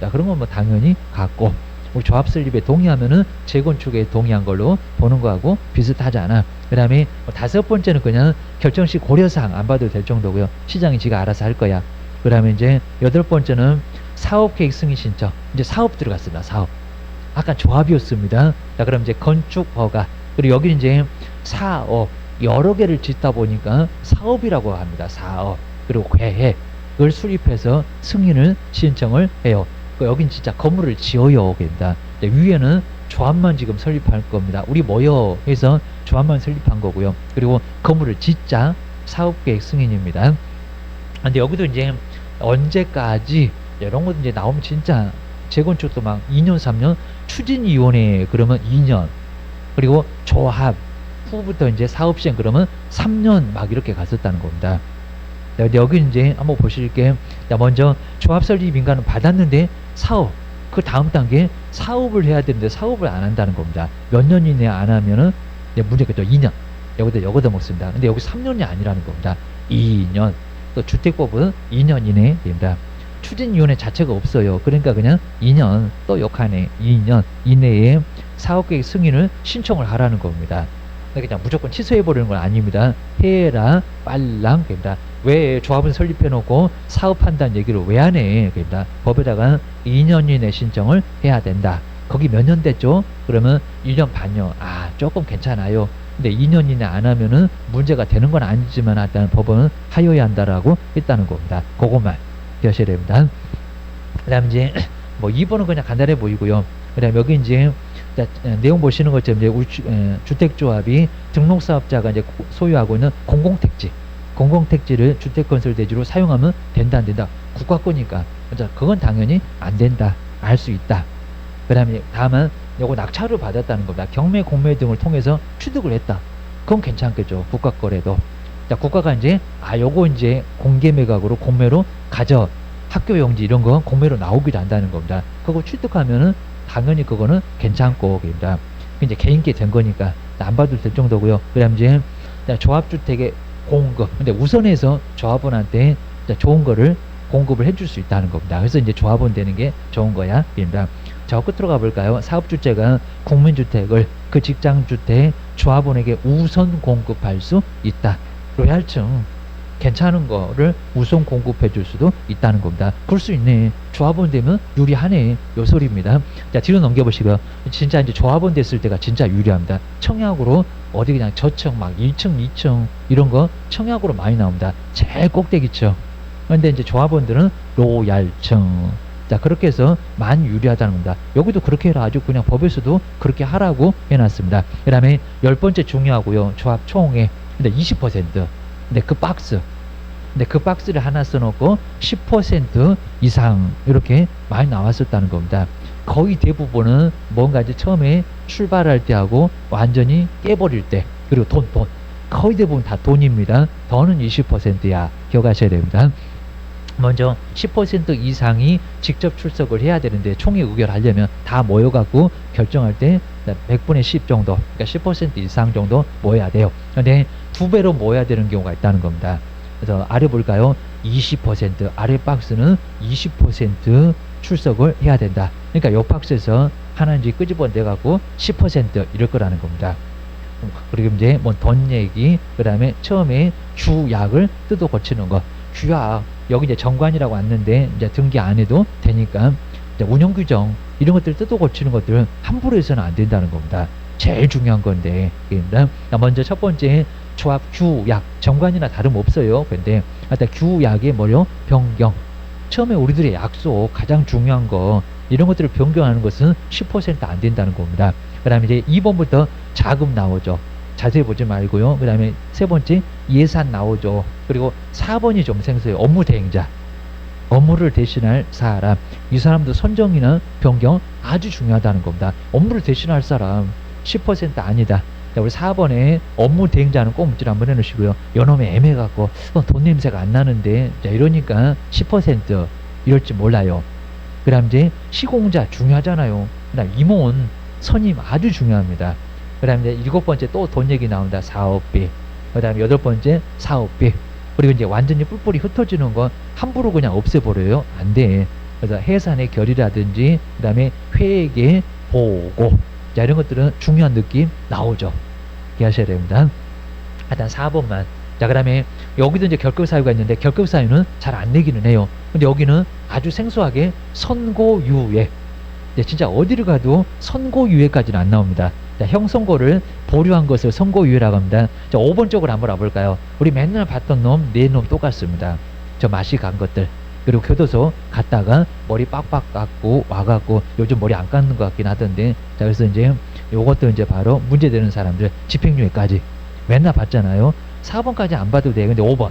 자, 그런 건 뭐 당연히 같고. 우리 조합 설립에 동의하면은 재건축에 동의한 걸로 보는 거하고 비슷하잖아. 그 다음에 다섯 번째는 그냥 결정 시 고려사항 안 봐도 될 정도고요. 시장이 지가 알아서 할 거야. 그 다음에 이제 여덟 번째는 사업계획 승인 신청. 이제 사업 들어갔습니다. 사업. 아까 조합이었습니다. 자, 그럼 이제 건축 허가. 그리고 여기 이제 사업. 여러 개를 짓다 보니까 사업이라고 합니다. 사업. 그리고 계획을 수립해서 승인을 신청을 해요. 여긴 진짜 건물을 지어요. 됩니다. 위에는 조합만 지금 설립할 겁니다. 우리 뭐요? 해서 조합만 설립한 거고요. 그리고 건물을 짓자 사업계획 승인입니다. 근데 여기도 이제 언제까지 이런 것도 이제 나오면 진짜 재건축도 막 2년 3년 추진위원회 그러면 2년 그리고 조합 후부터 이제 사업 시행 그러면 3년 막 이렇게 갔었다는 겁니다. 여기 이제 한번 보실게요. 먼저 조합 설립 인가는 받았는데 사업 그 다음 단계 사업을 해야 되는데 사업을 안 한다는 겁니다. 몇 년 이내 안 하면은 문제겠죠. 2년 여기도 먹습니다. 근데 여기 3년이 아니라는 겁니다. 2년 또 주택법은 2년 이내 됩니다. 추진위원회 자체가 없어요. 그러니까 그냥 2년 또 역하네. 2년 이내에 사업계획 승인을 신청을 하라는 겁니다. 그냥 무조건 취소해버리는 건 아닙니다. 해라 빨랑 됩니다. 왜 조합은 설립해놓고 사업한다는 얘기를 왜 안 해? 됩니다. 법에다가 2년 이내 신청을 해야 된다. 거기 몇 년 됐죠? 그러면 1년 반요. 아 조금 괜찮아요. 근데 2년 이내 안 하면은 문제가 되는 건 아니지만 일단 법원은 하여야 한다라고 했다는 겁니다. 그것만 기억하셔야 됩니다. 그 다음 이제 뭐 2번은 그냥 간단해 보이고요. 그 다음 여기 이제 내용 보시는 것처럼 이제 우리 주택조합이 등록사업자가 이제 소유하고 있는 공공택지를 주택건설대지로 사용하면 된다 안 된다. 국가거니까 그건 당연히 안 된다. 알 수 있다. 그 다음에 다음은 요거 낙찰을 받았다는 겁니다. 경매, 공매 등을 통해서 취득을 했다. 그건 괜찮겠죠. 국가거래도. 자, 국가가 이제 요거 이제 공개매각으로 공매로 가져 학교용지 이런 거 공매로 나오기도 한다는 겁니다. 그거 취득하면은 당연히 그거는 괜찮고 그럽니다. 이제 개인께 된 거니까 안 봐도 될 정도고요. 그다음 이제 조합주택의 공급. 근데 우선해서 조합원한테 좋은 거를 공급을 해줄 수 있다는 겁니다. 그래서 이제 조합원 되는 게 좋은 거야. 입니다. 저 끝으로 가볼까요? 사업주택은 국민주택을 그 직장주택 조합원에게 우선 공급할 수 있다. 로얄층 괜찮은 거를 우선 공급해 줄 수도 있다는 겁니다. 그럴 수 있네. 조합원 되면 유리하네. 요 소리입니다. 자, 뒤로 넘겨보시고요. 진짜 이제 조합원 됐을 때가 진짜 유리합니다. 청약으로 어디 그냥 저층 막 1층, 2층 이런 거 청약으로 많이 나옵니다. 제일 꼭대기층. 근데 이제 조합원들은 로얄층. 자, 그렇게 해서 많이 유리하다는 겁니다. 여기도 그렇게 해라. 아주 그냥 법에서도 그렇게 하라고 해놨습니다. 그 다음에 10번째 중요하고요. 조합 총액. 근데 20%. 근데 그 박스를 하나 써놓고 10% 이상 이렇게 많이 나왔었다는 겁니다. 거의 대부분은 뭔가 이제 처음에 출발할 때 하고 완전히 깨버릴 때 그리고 돈 거의 대부분 다 돈입니다. 더는 20%야. 기억하셔야 됩니다. 먼저 10% 이상이 직접 출석을 해야 되는데 총회 의결하려면 다 모여갖고 결정할 때 100분의 10 정도, 그러니까 10% 이상 정도 모여야 돼요. 근데 2배로 모여야 되는 경우가 있다는 겁니다. 그래서 아래 볼까요? 20% 아래 박스는 20% 출석을 해야 된다. 그러니까 요 박스에서 하나 이제 끄집어내 갖고 10% 이럴 거라는 겁니다. 그리고 이제 뭐 돈 얘기, 그 다음에 처음에 규약을 뜯어 고치는 거. 규약 여기 이제 정관이라고 왔는데 이제 등기 안 해도 되니까 이제 운영 규정 이런 것들 뜯어 고치는 것들 함부로 해서는 안 된다는 겁니다. 제일 중요한 건데. 먼저 첫 번째 조합 규약 정관이나 다름없어요. 근데 일단 규약의 뭐요? 변경. 처음에 우리들의 약속 가장 중요한 거 이런 것들을 변경하는 것은 10%안 된다는 겁니다. 그 다음에 이제 2번부터 자금 나오죠. 자세히 보지 말고요. 그 다음에 세 번째 예산 나오죠. 그리고 4번이 좀 생소해요. 업무 대행자. 업무를 대신할 사람. 이 사람도 선정이나 변경 아주 중요하다는 겁니다. 업무를 대신할 사람 10% 아니다. 자, 우리 4번에 업무 대행자는 꼭 문제를 한번 해놓으시고요. 요놈의 애매갖고 돈 냄새가 안 나는데 자, 이러니까 10% 이럴지 몰라요. 그 다음 이제 시공자 중요하잖아요. 그 다음 임원 선임 아주 중요합니다. 그 다음 이제 7번째 또 돈 얘기 나온다. 사업비. 그 다음에 8번째 사업비. 그리고 이제 완전히 뿔뿔이 흩어지는 건 함부로 그냥 없애버려요. 안 돼. 그래서 해산의 결이라든지 그 다음에 회계 보고 자, 이런 것들은 중요한 느낌 나오죠. 이렇게 하셔야 됩니다. 일단 4번만. 자, 그 다음에 여기도 이제 결격사유가 있는데 결격사유는 잘 안 내기는 해요. 근데 여기는 아주 생소하게 선고유예. 진짜 어디를 가도 선고유예까지는 안 나옵니다. 자, 형선고를 보류한 것을 선고유예라고 합니다. 자, 5번 쪽으로 한번 와볼까요? 우리 맨날 봤던 놈, 네 놈 똑같습니다. 저 맛이 간 것들. 그리고 교도소 갔다가 머리 빡빡 깎고 와갖고 요즘 머리 안 깎는 것 같긴 하던데 자, 그래서 이제 요것도 이제 바로 문제되는 사람들 집행유예까지 맨날 봤잖아요. 4번까지 안 봐도 돼. 근데 5번.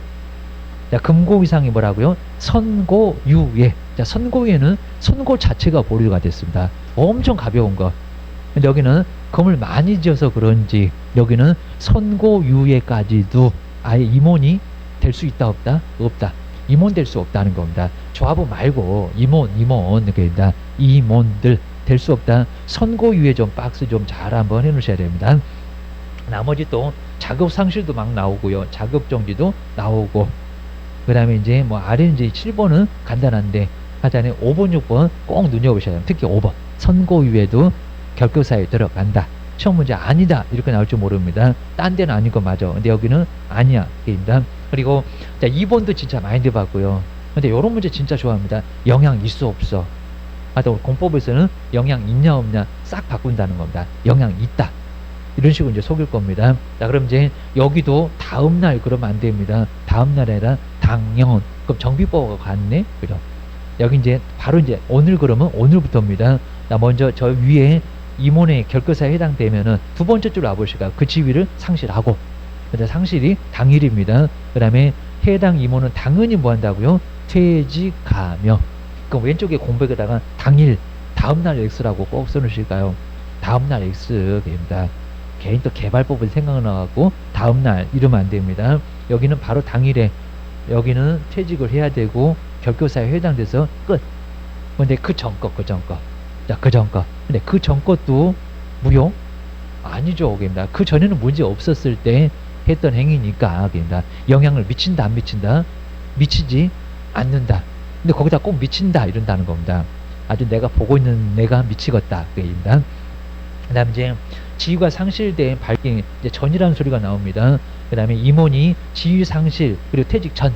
자, 금고 이상이 뭐라고요? 선고유예. 자, 선고유예는 선고 자체가 보류가 됐습니다. 엄청 가벼운 거. 근데 여기는 금을 많이 지어서 그런지 여기는 선고유예까지도 아예 임원이 될 수 있다 없다? 없다. 임원 될 수 없다는 겁니다. 조합원 말고 임원 이렇게 된다. 임원들 될 수 없다. 선고유예 좀 박스 좀 잘 한번 해놓으셔야 됩니다. 나머지 또 자급 상실도 막 나오고요. 자급 정지도 나오고 그 다음에 이제 뭐 아래 이제 7번은 간단한데 하자는 5번 6번 꼭 눈여보셔야 돼요. 특히 5번 선고유예도 결격사유에 들어간다. 시험 문제 아니다 이렇게 나올 줄 모릅니다. 딴 데는 아닌 거 맞아. 근데 여기는 아니야. 입니다. 그리고 자, 2번도 진짜 많이 들어봤고요. 근데 이런 문제 진짜 좋아합니다. 영향 있어 없어. 또 공법에서는 영향 있냐 없냐 싹 바꾼다는 겁니다. 영향 있다. 이런 식으로 이제 속일 겁니다. 자, 그럼 이제 여기도 다음날 그러면 안 됩니다. 다음날에 아니라 당연. 그럼 정비법과 같네. 그죠? 여기 이제 바로 이제 오늘 그러면 오늘부터입니다. 자, 먼저 저 위에 임원의 결격사에 해당되면은 두 번째 줄로 와보실까요? 그 지위를 상실하고 상실이 당일입니다. 그 다음에 해당 임원은 당연히 뭐 한다고요? 퇴직하며. 그럼 왼쪽에 공백에다가 당일 다음날 X라고 꼭 써놓으실까요? 다음날 X입니다. 개인 또 개발법을 생각나갖고 다음날 이러면 안 됩니다. 여기는 바로 당일에 여기는 퇴직을 해야 되고 결격사에 해당돼서 끝. 근데 그 전 거. 자, 그 전 거. 근데 그 전 것도 무효? 아니죠. 입니다. 그 전에는 문제 없었을 때 했던 행위니까 입니다. 영향을 미친다 안 미친다? 미치지 않는다. 근데 거기다 꼭 미친다 이런다는 겁니다. 아주 내가 보고 있는 내가 미치겠다. 입니다. 그 다음 이제 지위가 상실된 발갱 이제 전이라는 소리가 나옵니다. 그 다음에 임원이 지위 상실 그리고 퇴직 전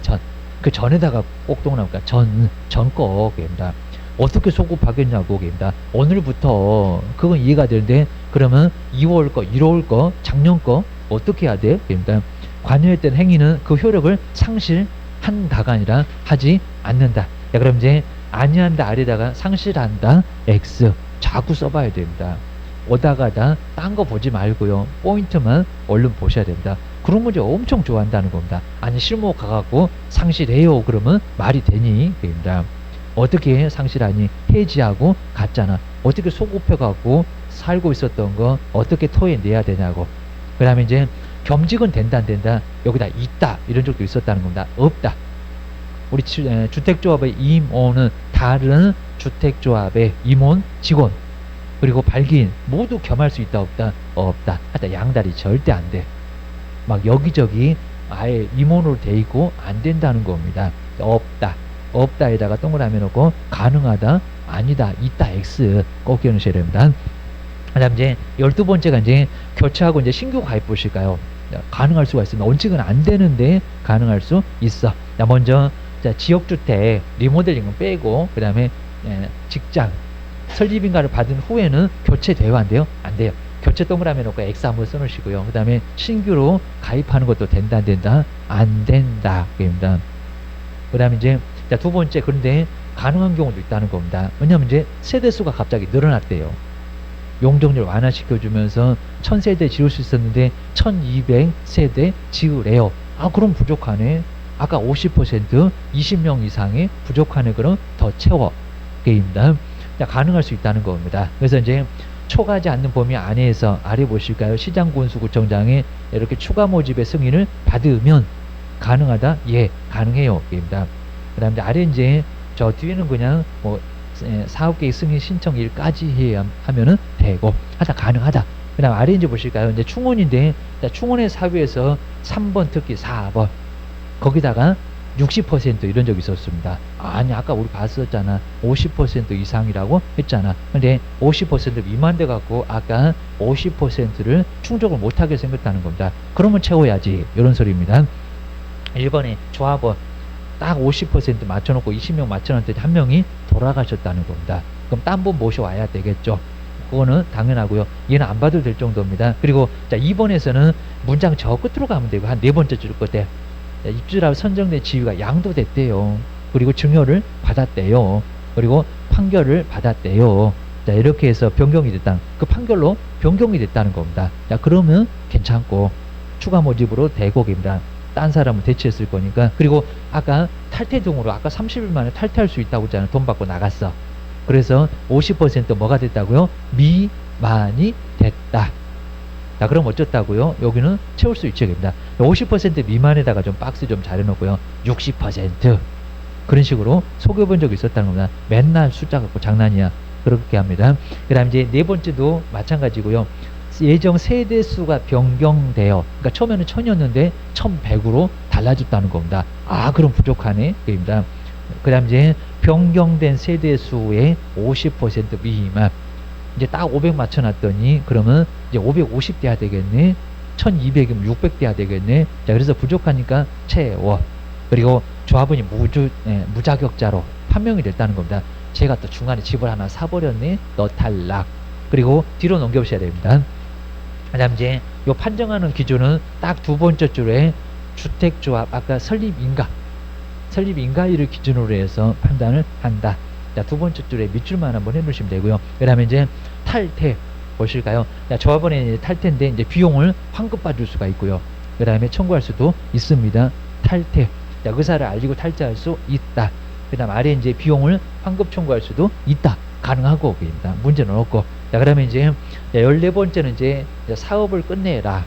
그 전에다가 꼭 또 나오니까 전 거입니다. 어떻게 소급하겠냐고 입니다. 오늘부터 그건 이해가 되는데 그러면 2월 거 1월 거 작년 거 어떻게 해야 돼? 입니다. 관여했던 행위는 그 효력을 상실한다가 아니라 하지 않는다. 자, 그럼 이제 아니한다 아래다가 상실한다 X 자꾸 써봐야 됩니다. 오다가다 딴 거 보지 말고요. 포인트만 얼른 보셔야 됩니다. 그런 문제 엄청 좋아한다는 겁니다. 아니 실무 가갖고 상실해요 그러면 말이 되니? 입니다. 어떻게 상실하니? 해지하고 갔잖아. 어떻게 소급해갖고 살고 있었던 거 어떻게 토해내야 되냐고. 그 다음에 이제 겸직은 된다 안 된다? 여기다 있다 이런 적도 있었다는 겁니다. 없다. 우리 주택조합의 임원은 다른 주택조합의 임원, 직원 그리고 발기인 모두 겸할 수 있다 없다? 없다. 하여튼 양다리 절대 안 돼. 막 여기저기 아예 임원으로 돼 있고 안 된다는 겁니다. 없다. 없다에다가 동그라미 놓고 가능하다, 아니다, 있다, X 꼭 기억하셔야 됩니다. 그 다음 이제 12번째가 이제 교체하고 이제 신규 가입 보실까요? 가능할 수가 있습니다. 원칙은 안 되는데 가능할 수 있어. 자, 먼저 자, 지역주택 리모델링은 빼고 그 다음에 직장 설립인가를 받은 후에는 교체돼요 안 돼요? 안 돼요. 교체 동그라미 놓고 X 한번 써놓으시고요. 그 다음에 신규로 가입하는 것도 된다 안 된다 안 된다 입니다. 그 다음에 이제 자, 두 번째 그런데 가능한 경우도 있다는 겁니다. 왜냐하면 이제 세대수가 갑자기 늘어났대요. 용적률 완화시켜주면서 1000세대 지을 수 있었는데 1200세대 지으래요. 아, 그럼 부족하네. 아까 50% 20명 이상의 부족하네. 그럼 더 채워. 게임다. 가능할 수 있다는 겁니다. 그래서 이제 초과하지 않는 범위 안에서 아래 보실까요? 시장군수구청장이 이렇게 추가 모집의 승인을 받으면 가능하다? 예, 가능해요. 게임다. 그 다음에 아래 이제 저 뒤에는 그냥 뭐 사업계획 승인 신청일까지 해야 하면은 되고 하다 가능하다. 그 다음 아래 이제 보실까요? 이제 충원인데 충원의 사유에서 3번 특히 4번 거기다가 60% 이런 적이 있었습니다. 아니 아까 우리 봤었잖아. 50% 이상이라고 했잖아. 근데 50% 미만 돼 갖고 아까 50%를 충족을 못하게 생겼다는 겁니다. 그러면 채워야지. 이런 소리입니다. 1번에 조합원 딱 50% 맞춰놓고 20명 맞춰놨더니 한 명이 돌아가셨다는 겁니다. 그럼 딴 분 모셔와야 되겠죠. 그거는 당연하고요. 얘는 안 받아도 될 정도입니다. 그리고 자 2번에서는 문장 저 끝으로 가면 되고 한 네 번째 줄 끝에 입주자로 선정된 지위가 양도됐대요. 그리고 증여를 받았대요. 그리고 판결을 받았대요. 자 이렇게 해서 변경이 됐다. 그 판결로 변경이 됐다는 겁니다. 자 그러면 괜찮고 추가 모집으로 대곡입니다. 딴 사람을 대체했을 거니까. 그리고 아까 탈퇴 등으로 아까 30일 만에 탈퇴할 수 있다고 했잖아요. 돈 받고 나갔어. 그래서 50% 뭐가 됐다고요? 미만이 됐다. 자 그럼 어쩌다고요? 여기는 채울 수 있죠. 50% 미만에다가 좀 박스 좀 잘 해놓고요. 60% 그런 식으로 속여본 적이 있었다는 겁니다. 맨날 숫자 갖고 장난이야. 그렇게 합니다. 그 다음 이제 네 번째도 마찬가지고요. 예정 세대수가 변경되어 그러니까 처음에는 1000이었는데 1100으로 달라졌다는 겁니다. 아 그럼 부족하네. 입니다. 그 다음 이제 변경된 세대수의 50% 미만 이제 딱 500 맞춰놨더니 그러면 이제 550 돼야 되겠네. 1200이면 600 돼야 되겠네. 자 그래서 부족하니까 채워. 그리고 조합원이 무자격자로 판명이 됐다는 겁니다. 제가 또 중간에 집을 하나 사버렸네. 너 탈락. 그리고 뒤로 넘겨보셔야 됩니다. 그 다음 이제 요 판정하는 기준은 딱 두 번째 줄에 주택조합 아까 설립인가율을 기준으로 해서 판단을 한다. 자, 두 번째 줄에 밑줄만 한번 해놓으시면 되고요. 그 다음에 이제 탈퇴 보실까요? 자, 조합원의 탈퇴인데 이제 비용을 환급받을 수가 있고요. 그 다음에 청구할 수도 있습니다. 탈퇴. 자, 의사를 알리고 탈퇴할 수 있다. 그 다음 아래 이제 비용을 환급 청구할 수도 있다. 가능하고 입니다. 문제는 없고. 자, 그러면 이제 14번째는 이제 사업을 끝내라.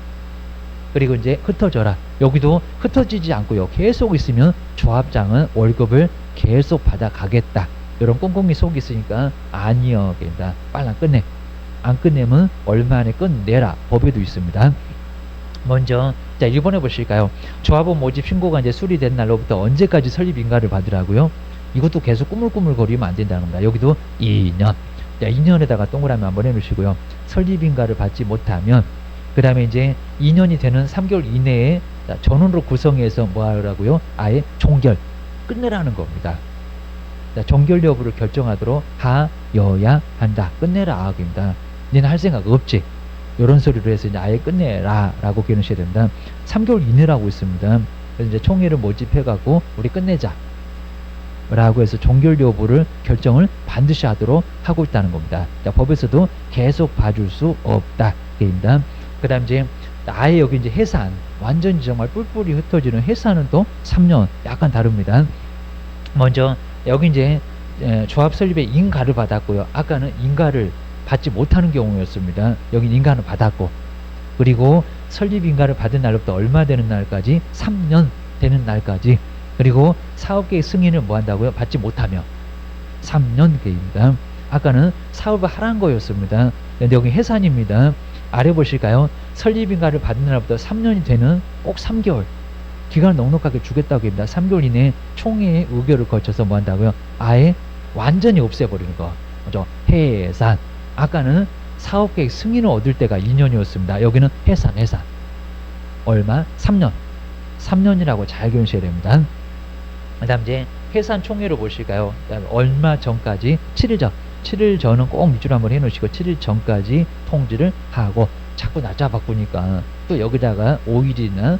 그리고 이제 흩어져라. 여기도 흩어지지 않고요. 계속 있으면 조합장은 월급을 계속 받아가겠다. 이런 꽁꽁이 속이 있으니까 아니요. 입니다. 빨리 끝내. 안 끝내면 얼마 안에 끝내라. 법에도 있습니다. 먼저 자 1번에 보실까요? 조합원 모집 신고가 이제 수리된 날로부터 언제까지 설립인가를 받으라고요? 이것도 계속 꾸물꾸물거리면 안 된다는 겁니다. 여기도 2년. 자, 2년에다가 동그라미 한번 해놓으시고요. 설립인가를 받지 못하면 그 다음에 이제 2년이 되는 3개월 이내에 전원으로 구성해서 뭐 하라고요? 아예 종결 끝내라는 겁니다. 자, 종결 여부를 결정하도록 하여야 한다. 끝내라 입니다. 니는 할 생각 없지? 이런 소리로 해서 이제 아예 끝내라 라고 기억하셔야 됩니다. 3개월 이내라고 있습니다. 그래서 이제 총회를 모집해갖고 우리 끝내자 라고 해서 종결 여부를 결정을 반드시 하도록 하고 있다는 겁니다. 자, 법에서도 계속 봐줄 수 없다. 입니다. 그 다음 이제 아예 여기 이제 해산 완전히 정말 뿔뿔이 흩어지는 해산은 또 3년 약간 다릅니다. 먼저 여기 이제 조합 설립에 인가를 받았고요. 아까는 인가를 받지 못하는 경우였습니다. 여기 인가는 받았고 그리고 설립 인가를 받은 날로부터 얼마 되는 날까지 3년 되는 날까지 그리고 사업계획 승인을 뭐 한다고요? 받지 못하며 3년 계획입니다. 아까는 사업을 하라는 거였습니다. 근데 여기 해산입니다. 아래 보실까요? 설립인가를 받은 날부터 3년이 되는 꼭 3개월 기간을 넉넉하게 주겠다고 합니다. 3개월 이내에 총회의 의결을 거쳐서 뭐 한다고요? 아예 완전히 없애버리는 거. 그죠? 해산. 아까는 사업계획 승인을 얻을 때가 2년이었습니다. 여기는 해산. 얼마? 3년. 3년이라고 잘 기억하셔야 됩니다. 그 다음 이제 해산 총회로 보실까요? 얼마 전까지 7일 전. 7일 전은 꼭 밑줄 한번 해놓으시고 7일 전까지 통지를 하고 자꾸 날짜 바꾸니까 또 여기다가 5일이나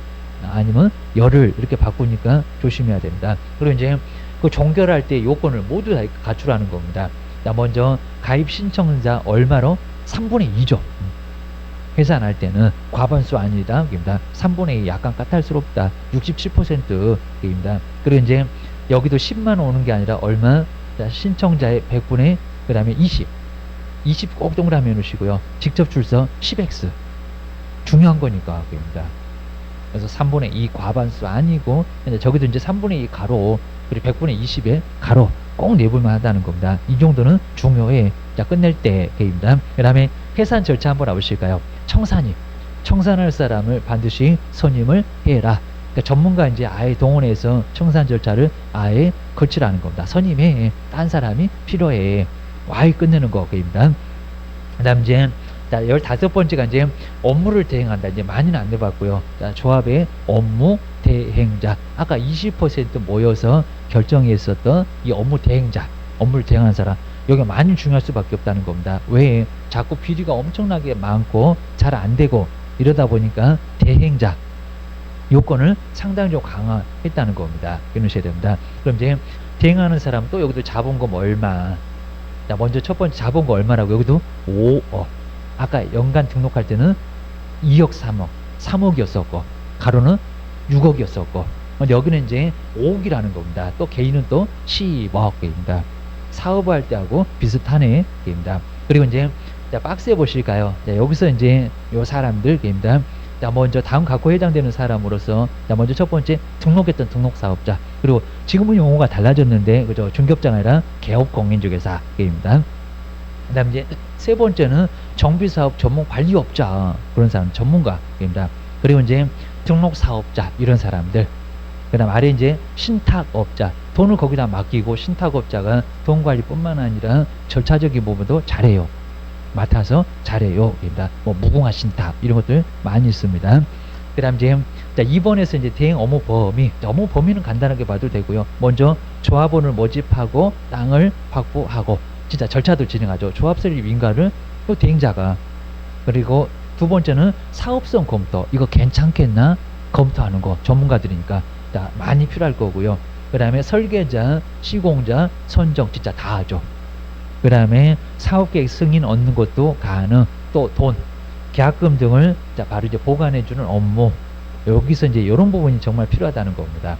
아니면 열흘 이렇게 바꾸니까 조심해야 됩니다. 그리고 이제 그 종결할 때 요건을 모두 다 갖추라는 겁니다. 자, 먼저 가입 신청자 얼마로? 3분의 2죠. 계산할 때는 과반수 아니다. 입니다. 3분의 2 약간 까탈스럽다. 67%입니다. 그리고 이제 여기도 10만 오는 게 아니라 얼마? 자, 신청자의 100분의 그 다음에 20 꼭 동그라미 해놓으시고요. 직접 출석 10x. 중요한 거니까. 입니다. 그래서 3분의 2 과반수 아니고, 저기도 이제 3분의 2 가로, 그리고 100분의 20의 가로 꼭 내볼만 하다는 겁니다. 이 정도는 중요해. 자, 끝낼 때입니다. 그 다음에 해산 절차 한번 와보실까요? 청산할 사람을 반드시 선임을 해라. 그러니까 전문가 이제 아예 동원해서 청산 절차를 아예 거치라는 겁니다. 선임해. 딴 사람이 필요해. 와이 끝내는 거입니다. 그 다음 이제 15번째가 이제 업무를 대행한다. 이제 많이는 안 내봤고요. 자, 조합의 업무 대행자. 아까 20% 모여서 결정했었던 이 업무 대행자, 업무를 대행하는 사람. 여기가 많이 중요할 수밖에 없다는 겁니다. 왜? 자꾸 비리가 엄청나게 많고 잘 안 되고 이러다 보니까 대행자 요건을 상당히 좀 강화했다는 겁니다. 기억하셔야 됩니다. 그럼 이제 대행하는 사람 또 여기도 자본금 얼마. 자, 먼저 첫 번째 자본금 얼마라고? 여기도 5억. 아까 연간 등록할 때는 2억 3억이었었고 가로는 6억이었었고 여기는 이제 5억이라는 겁니다. 또 개인은 또 10억입니다. 사업할 때하고 비슷하네 입니다. 그리고 이제 자, 박스에 보실까요? 자, 여기서 이제 요 사람들입니다. 자, 먼저 다음 각호에 해당되는 사람으로서 자, 먼저 첫 번째 등록했던 등록사업자. 그리고 지금은 용어가 달라졌는데 그죠? 중개업자가 아니라 개업공인중개사입니다. 그 다음 이제 세 번째는 정비사업 전문관리업자. 그런 사람 전문가입니다. 그리고 이제 등록사업자 이런 사람들. 그 다음 아래 이제 신탁업자. 돈을 거기다 맡기고 신탁업자가 돈 관리뿐만 아니라 절차적인 부분도 잘해요. 맡아서 잘해요. 입니다. 뭐 무궁화 신탁 이런 것들 많이 있습니다. 그 다음 이제 자, 2번에서 이제 대행 업무 범위. 자, 업무 범위는 간단하게 봐도 되고요. 먼저 조합원을 모집하고 땅을 확보하고 진짜 절차도 진행하죠. 조합 설립 인가를 또 대행자가. 그리고 두 번째는 사업성 검토. 이거 괜찮겠나? 검토하는 거. 전문가들이니까 자, 많이 필요할 거고요. 그 다음에 설계자, 시공자, 선정 진짜 다 하죠. 그 다음에 사업계획 승인 얻는 것도 가능. 또 돈, 계약금 등을 자, 바로 이제 보관해주는 업무. 여기서 이제 이런 부분이 정말 필요하다는 겁니다.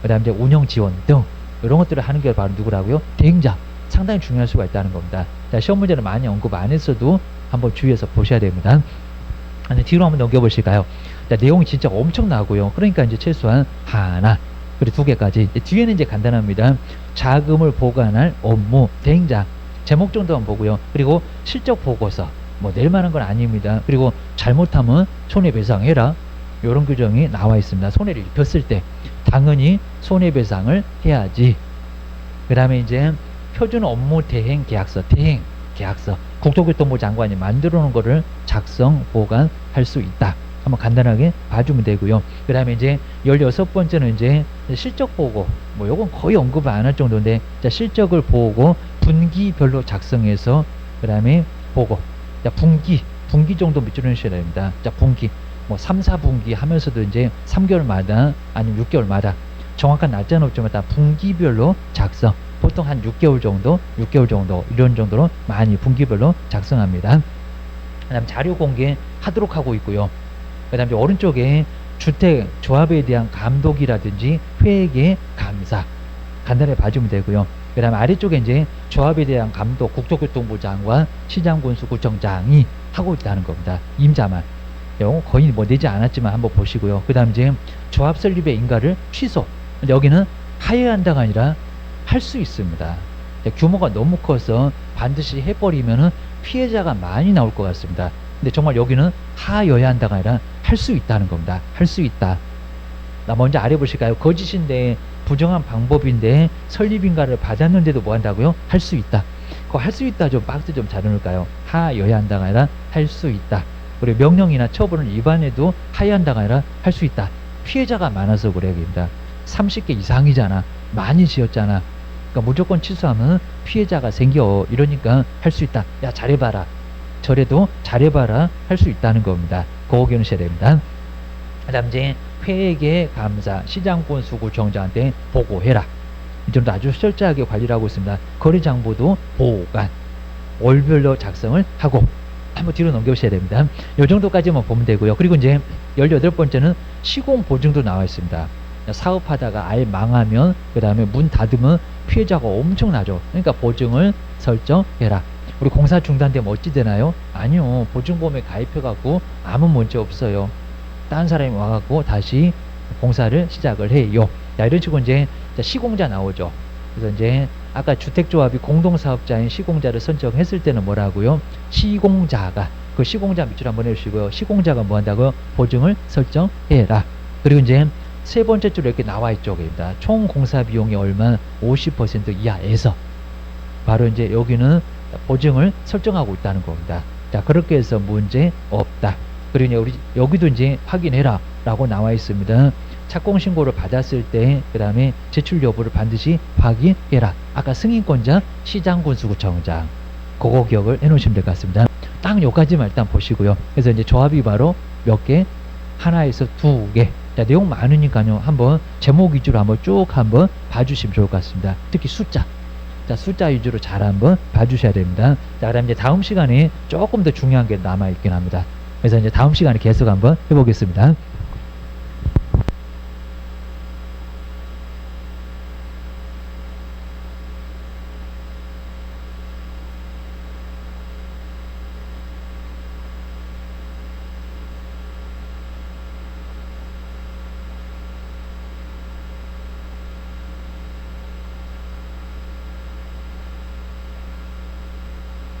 그 다음에 이제 운영 지원 등 이런 것들을 하는 게 바로 누구라고요? 대행자. 상당히 중요할 수가 있다는 겁니다. 자, 시험 문제는 많이 언급 안 했어도 한번 주의해서 보셔야 됩니다. 뒤로 한번 넘겨보실까요? 자, 내용이 진짜 엄청나고요. 그러니까 이제 최소한 하나, 그리고 2개까지. 뒤에는 이제 간단합니다. 자금을 보관할 업무, 대행자. 제목 정도만 보고요. 그리고 실적 보고서. 뭐 낼 만한 건 아닙니다. 그리고 잘못하면 손해배상해라. 이런 규정이 나와 있습니다. 손해를 입혔을 때 당연히 손해배상을 해야지. 그 다음에 이제 표준 업무 대행 계약서, 계약서. 국토교통부 장관이 만들어 놓은 거를 작성, 보관할 수 있다. 한번 간단하게 봐주면 되고요. 그 다음에 이제 16번째는 이제 실적 보고. 뭐 요건 거의 언급 안 할 정도인데, 자, 실적을 보고 분기별로 작성해서 그 다음에 보고. 자, 분기 정도 밑줄여주셔야 됩니다. 자, 분기. 뭐 3, 4분기 하면서도 이제 3개월마다 아니면 6개월마다 정확한 날짜는 없지만 다 분기별로 작성. 보통 한 6개월 정도 이런 정도로 많이 분기별로 작성합니다. 그 다음 자료 공개 하도록 하고 있고요. 그 다음에 오른쪽에 주택 조합에 대한 감독이라든지 회계 감사 간단히 봐주면 되고요. 그 다음에 아래쪽에 이제 조합에 대한 감독 국토교통부 장관, 시장군수구청장이 하고 있다는 겁니다. 임자만. 이거 거의 뭐 내지 않았지만 한번 보시고요. 그 다음 이제 조합 설립의 인가를 취소. 근데 여기는 하여야 한다가 아니라 할 수 있습니다. 규모가 너무 커서 반드시 해버리면은 피해자가 많이 나올 것 같습니다. 근데 정말 여기는 하여야 한다가 아니라 할 수 있다는 겁니다. 할 수 있다. 나 먼저 아래 보실까요? 거짓인데 부정한 방법인데 설립인가를 받았는데도 뭐 한다고요? 할 수 있다. 그거 할 수 있다 좀 박스 좀 잘 넣을까요? 하여야 한다가 아니라 할 수 있다. 그리고 명령이나 처분을 위반해도 하여야 한다가 아니라 할 수 있다. 피해자가 많아서 그래야 됩니다. 30개 이상이잖아. 많이 지었잖아. 그러니까 무조건 취소하면 피해자가 생겨. 이러니까 할 수 있다. 야, 잘해봐라. 저래도 잘해봐라. 할 수 있다는 겁니다. 그거 기억하셔야 됩니다. 그 다음 이제 회계 감사 시장군수구청장한테 보고해라. 이 정도 아주 철저하게 관리를 하고 있습니다. 거래장부도 보관, 월별로 작성을 하고 한번 뒤로 넘겨보셔야 됩니다. 이 정도까지만 보면 되고요. 그리고 이제 18번째는 시공 보증도 나와 있습니다. 사업하다가 아예 망하면 그 다음에 문 닫으면 피해자가 엄청나죠. 그러니까 보증을 설정해라. 우리 공사 중단되면 어찌 되나요? 아니요. 보증보험에 가입해갖고 아무 문제 없어요. 다른 사람이 와갖고 다시 공사를 시작을 해요. 자, 이런 식으로 이제 시공자 나오죠. 그래서 이제 아까 주택조합이 공동사업자인 시공자를 선정했을 때는 뭐라고요? 시공자가, 그 시공자 밑줄 한번 해주시고요. 시공자가 뭐 한다고요? 보증을 설정해라. 그리고 이제 세 번째 줄에 이렇게 나와 있죠. 총 공사 비용이 얼마? 50% 이하에서. 바로 이제 여기는 보증을 설정하고 있다는 겁니다. 자, 그렇게 해서 문제 없다. 그리고 이제 우리 여기도 이제 확인해라 라고 나와 있습니다. 착공 신고를 받았을 때 그 다음에 제출 여부를 반드시 확인해라. 아까 승인권자 시장군수구청장, 그거 기억을 해 놓으시면 될 것 같습니다. 딱 여기까지만 일단 보시고요. 그래서 이제 조합이 바로 몇 개? 하나에서 두 개. 자, 내용 많으니까요. 한번 제목 위주로 한번 쭉 한번 봐주시면 좋을 것 같습니다. 특히 숫자. 자, 숫자 위주로 잘 한번 봐주셔야 됩니다. 자, 그다음 이제 다음 시간에 조금 더 중요한 게 남아 있긴 합니다. 그래서 이제 다음 시간에 계속 한번 해보겠습니다.